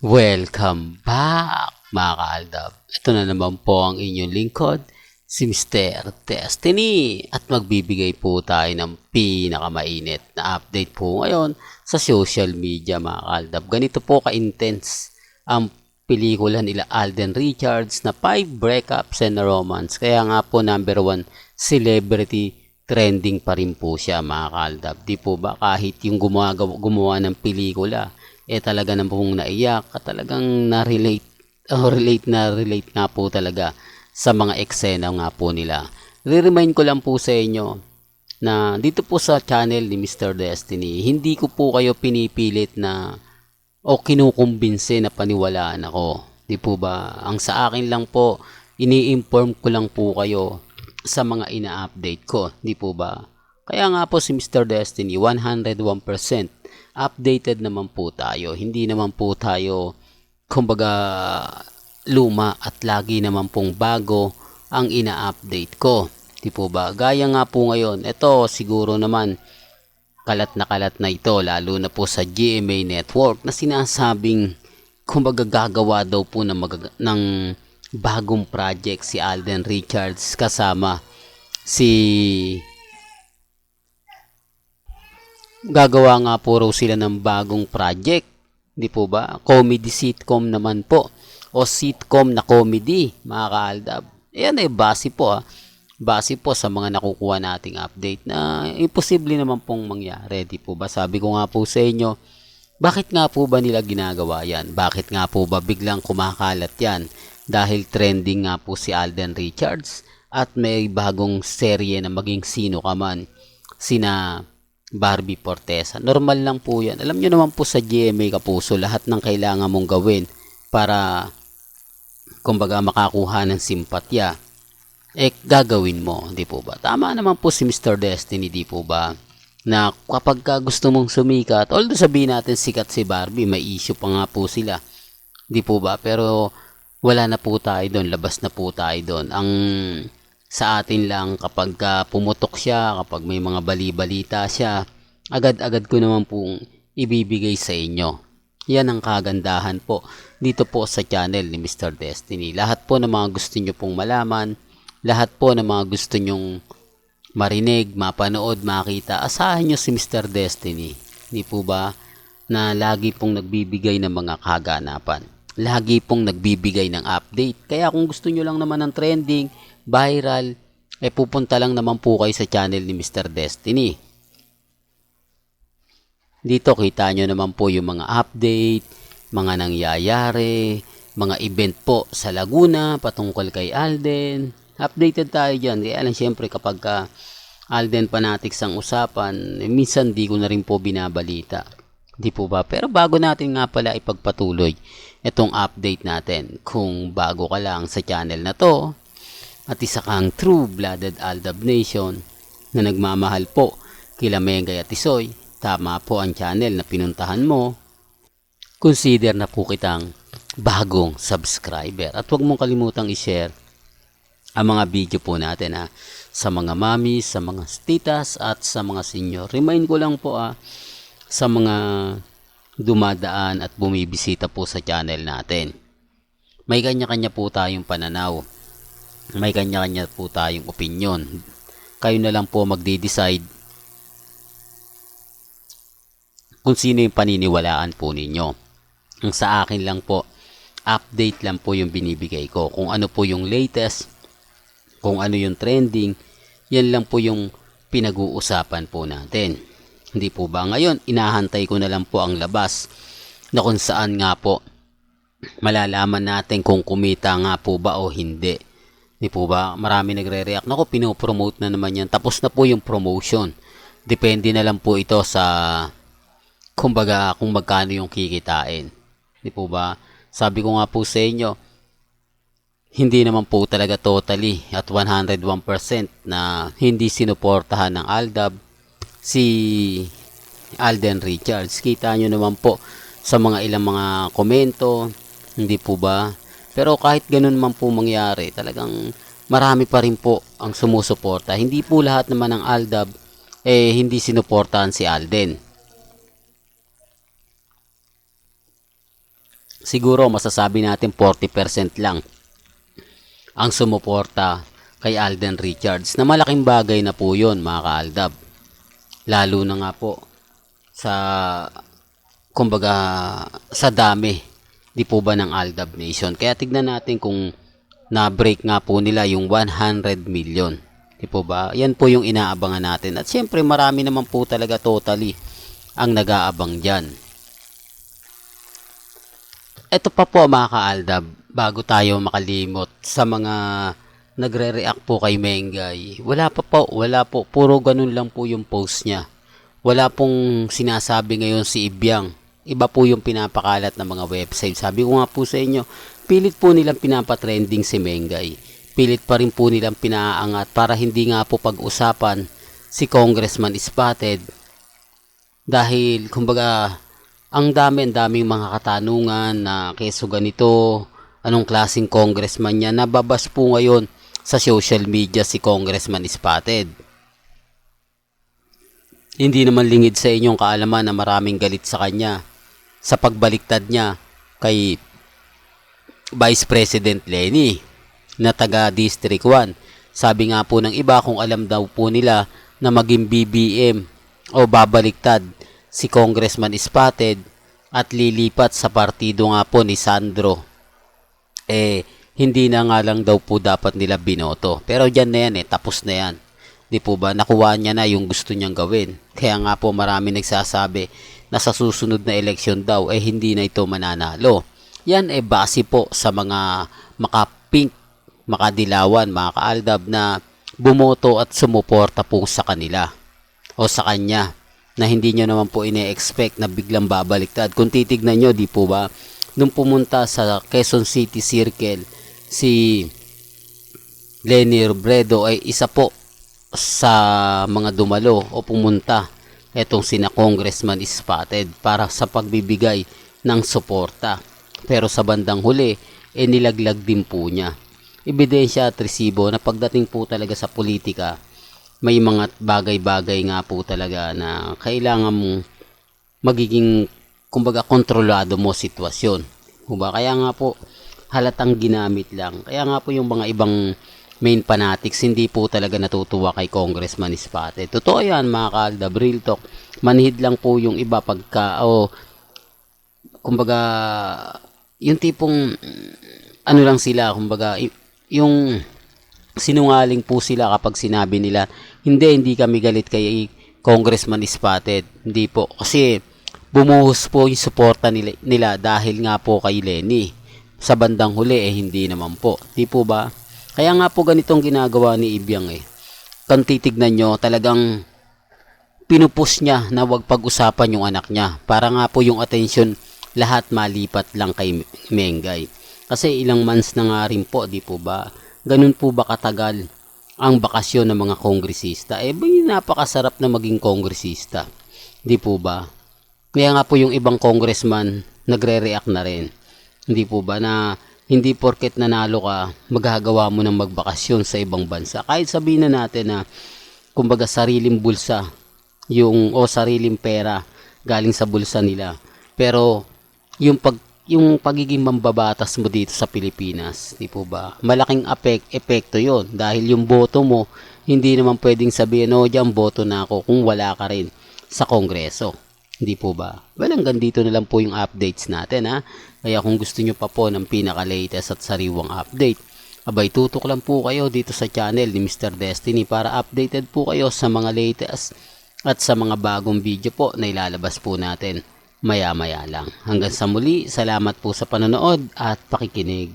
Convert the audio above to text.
Welcome back mga kaaldab. Ito na naman po ang inyong lingkod, si Mr. Destiny. At magbibigay po tayo ng pinakamainit na update po ngayon sa social media mga kaaldab. Ganito po ka-intense ang pelikula nila Alden Richards na 5 breakups and a romance. Kaya nga po number 1 celebrity trending pa rin po siya mga kaaldab. Di po ba kahit yung gumawa ng pelikula talaga na pong naiyak at talagang relate nga po talaga sa mga eksena nga po nila. Re-remind ko lang po sa inyo na dito po sa channel ni Mr. Destiny, hindi ko po kayo pinipilit na o kinukumbinse na paniwalaan ako. Di po ba? Ang sa akin lang po, ini-inform ko lang po kayo sa mga ina-update ko. Di po ba? Kaya nga po si Mr. Destiny, 101% updated naman po tayo. Hindi naman po tayo, kumbaga, luma at lagi naman pong bago ang ina-update ko. Di po ba? Gaya nga po ngayon, ito siguro naman, kalat na ito, lalo na po sa GMA Network na sinasabing, kumbaga gagawa daw po ng bagong project si Alden Richards kasama gagawa nga po raw sila ng bagong project. Di po ba? Comedy sitcom naman po. O sitcom na comedy, mga kaaldab. Ayan base po Base po sa mga nakukuha nating update na imposible naman pong mangyari. Di po ba? Sabi ko nga po sa inyo, bakit nga po ba nila ginagawa yan? Bakit nga po ba biglang kumakalat yan? Dahil trending nga po si Alden Richards at may bagong serye na maging sino ka man. Sina Barbie Fortesa. Normal lang po yan. Alam nyo naman po sa GMA Kapuso, lahat ng kailangan mong gawin para kumbaga makakuha ng simpatya, gagawin mo. Di po ba? Tama naman po si Mr. Destiny, di po ba? Na kapag gusto mong sumikat, although sabihin natin sikat si Barbie, may issue pa nga po sila. Di po ba? Pero wala na po tayo doon. Labas na po tayo doon. Ang sa atin lang kapag pumutok siya, kapag may mga bali-balita siya, agad-agad ko naman pong ibibigay sa inyo. Yan ang kagandahan po dito po sa channel ni Mr. Destiny. Lahat po ng mga gusto nyo pong malaman, lahat po ng mga gusto nyong marinig, mapanood, makita, asahan nyo si Mr. Destiny. Di po ba? Na lagi pong nagbibigay ng mga kaganapan. Lagi pong nagbibigay ng update. Kaya kung gusto nyo lang naman ng trending, viral, pupunta lang naman po kayo sa channel ni Mr. Destiny. Dito kita nyo naman po yung mga update, mga nangyayari, mga event po sa Laguna patungkol kay Alden. Updated tayo dyan. Kaya lang syempre kapag Alden fanatics ang usapan, minsan di ko na rin po binabalita. Di po ba? Pero bago natin nga pala ipagpatuloy itong update natin, kung bago ka lang sa channel na to, at isa kang true-blooded Aldab Nation na nagmamahal po kila Mengay at Tisoy, tama po ang channel na pinuntahan mo. Consider na po kitang bagong subscriber. At huwag mong kalimutang i-share ang mga video po natin sa mga mamis, sa mga titas at sa mga senior. Remind ko lang po sa mga dumadaan at bumibisita po sa channel natin. May kanya-kanya po tayong pananaw. May kanya-kanya po tayong opinion. Kayo na lang po magde-decide kung sino yung paniniwalaan po ninyo. Ang sa akin lang po, update lang po yung binibigay ko. Kung ano po yung latest, kung ano yung trending, yan lang po yung pinag-uusapan po natin. Hindi po ba? Ngayon, inahantay ko na lang po ang labas na kung saan nga po malalaman natin kung kumita nga po ba o hindi. Di po ba? Marami nagre-react. Naku, pinopromote na naman yan. Tapos na po yung promotion. Depende na lang po ito sa, kumbaga, kung magkano yung kikitain. Di po ba? Sabi ko nga po sa inyo, hindi naman po talaga totally at 101% na hindi sinuportahan ng Aldab si Alden Richards. Kita nyo naman po sa mga ilang mga komento, hindi po ba? Pero kahit ganun man po mangyari, talagang marami pa rin po ang sumusuporta. Hindi po lahat naman ng Aldab hindi sinuportahan si Alden. siguro masasabi natin 40% lang ang sumuporta kay Alden Richards, na malaking bagay na po yun mga kaaldab. Lalo na nga po sa, kumbaga, sa dami, di po ba, ng Aldab Nation. Kaya tignan natin kung na-break nga po nila yung 100 million. Di po ba? Yan po yung inaabangan natin. At syempre marami naman po talaga totally ang nag-aabang dyan. Ito pa po mga kaaldab, bago tayo makalimot sa mga nagre-react po kay Mengay. Wala po, puro ganun lang po yung post niya. Wala pong sinasabi ngayon si Ibiang. Iba po yung pinapakalat ng mga website. Sabi ko nga po sa inyo, pilit po nilang pinapatrending si Mengay. Pilit pa rin po nilang pinaangat para hindi nga po pag-usapan si Congressman Spotted. Dahil, kumbaga, ang daming mga katanungan na keso ganito, anong klaseng congressman niya, nababas po ngayon sa social media si Congressman Spotted. Hindi naman lingid sa inyong kaalaman na maraming galit sa kanya sa pagbaliktad niya kay Vice President Lenny na taga District 1. Sabi nga po ng iba, kung alam daw po nila na maging BBM o babaliktad si Congressman Spotted at lilipat sa partido nga po ni Sandro, hindi na nga lang daw po dapat nila binoto. Pero dyan na yan, tapos na yan. Di po ba? Nakuha niya na yung gusto niyang gawin. Kaya nga po marami nagsasabi na sa susunod na eleksyon daw hindi na ito mananalo. Yan base po sa mga makapink, makadilawan, mga kaaldab na bumoto at sumuporta po sa kanila o sa kanya, na hindi nyo naman po ine-expect na biglang babaliktad. Kung titignan nyo, di po ba, nung pumunta sa Quezon City Circle si Leni Robredo ay isa po sa mga dumalo o pumunta etong sina Congressman Spotted para sa pagbibigay ng suporta. Pero sa bandang huli, nilaglag din po niya. Ebidensya at resibo na pagdating po talaga sa politika, may mga bagay-bagay nga po talaga na kailangan mong magiging, kumbaga, kontrolado mo sitwasyon. Kaya nga po, halatang ginamit lang. Kaya nga po yung mga ibang main fanatics hindi po talaga natutuwa kay Congressman Spotted. Totoo yan mga kaaldab, real talk. Manhid lang po yung iba pagka, kumbaga, yung tipong, ano lang sila, kumbaga, yung sinungaling po sila kapag sinabi nila, hindi kami galit kay Congressman Spotted. Hindi po. Kasi bumuhos po yung suporta nila dahil nga po kay Lenny. Sa bandang huli, hindi naman po. Di po ba? Kaya nga po ganitong ginagawa ni Ibiang Kung titignan nyo, talagang pinupush niya na wag pag-usapan yung anak niya. Para nga po yung atensyon lahat malipat lang kay Mengay. Kasi ilang months na nga rin po, di po ba? Ganun po ba katagal ang bakasyon ng mga kongresista? Napakasarap na maging kongresista. Di po ba? Kaya nga po yung ibang congressman nagre-react na rin. Hindi po ba na hindi porket nanalo ka, magagawa mo ng magbakasyon sa ibang bansa. Kahit sabihin na natin na, kumbaga, sariling bulsa, sariling pera galing sa bulsa nila. Pero yung pagiging mambabatas mo dito sa Pilipinas, di po ba? Malaking epekto yon dahil yung boto mo, hindi naman pwedeng sabihin, diyan boto na ako kung wala ka rin sa Kongreso. Hindi po ba? Hanggang dito na lang po yung updates natin, ha? Kaya kung gusto nyo pa po ng pinaka-latest at sariwang update, tutok lang po kayo dito sa channel ni Mr. Destiny para updated po kayo sa mga latest at sa mga bagong video po na ilalabas po natin maya-maya lang. Hanggang sa muli, salamat po sa panonood at pakikinig.